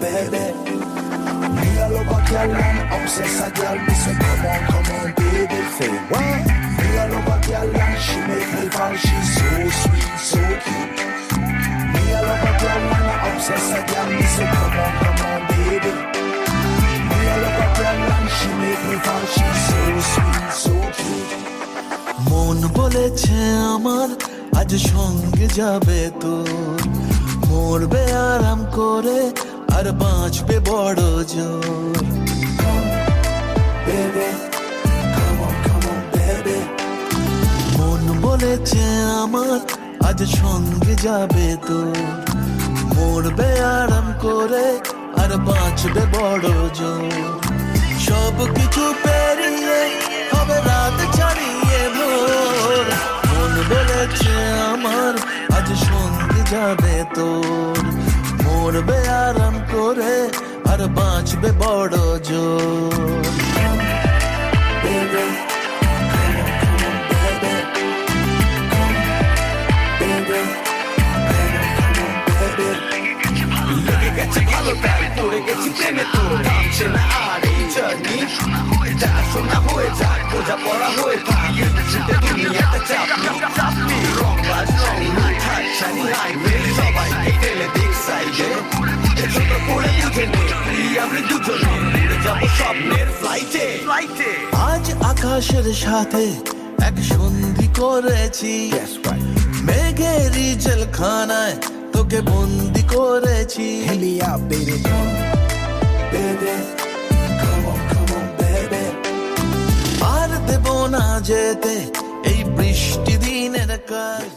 baby. Me a love a girl and obsess a girl. Me say come on, baby. Say what? Me a love a girl and she make me fall. She's so sweet, so cute. Me a love a girl and I obsess a girl. Me say come on, baby. Me a love a girl and she make me fall. She's so sweet, so cute. মন বলেছে আমার আজ সঙ্গে যাবে তো, মরবে আরাম করে আর বাঁচবে বড় জোর। Baby, come on, baby. মন বলেছে আমার আজ সঙ্গে যাবে তো, মরবে আরাম করে আর বাঁচবে বড় জোর। সব কিছু পেরিয়ে হবে রাত ছাড়িয়ে ভোর। মন বলেছে আমার আজ সঙ্গে যাবে তোর, মরবে আরাম করে আর বাঁচবে বড় জোর। Baby, come on, baby. Baby, come on, baby. লেগে গেছে ভালো তাই পড়ে গেছি প্রেমে তোর, থামছে না আর এই জার্নি। দেখাশোনা হয়ে যাক, বোঝা পড়া হয়ে থাক, দুনিয়াতে চাপনি। রং বাজ রং থাক শানি হাইওয়ে, সবাইকে ফেলে দিক সাইডে। ছোট করে বুঝে নে, আমি দুজনে উড়ে যাবো স্বপ্নের ফ্লাইটে। আজ আকাশের সাথে এক সন্ধি করেছি, মেঘেরই জেলখানায় তোকে বন্দি করেছি। Hit me out, baby. Baby, come on, baby. আর দেব না যেতে এই বৃষ্টি দিনের কাজ।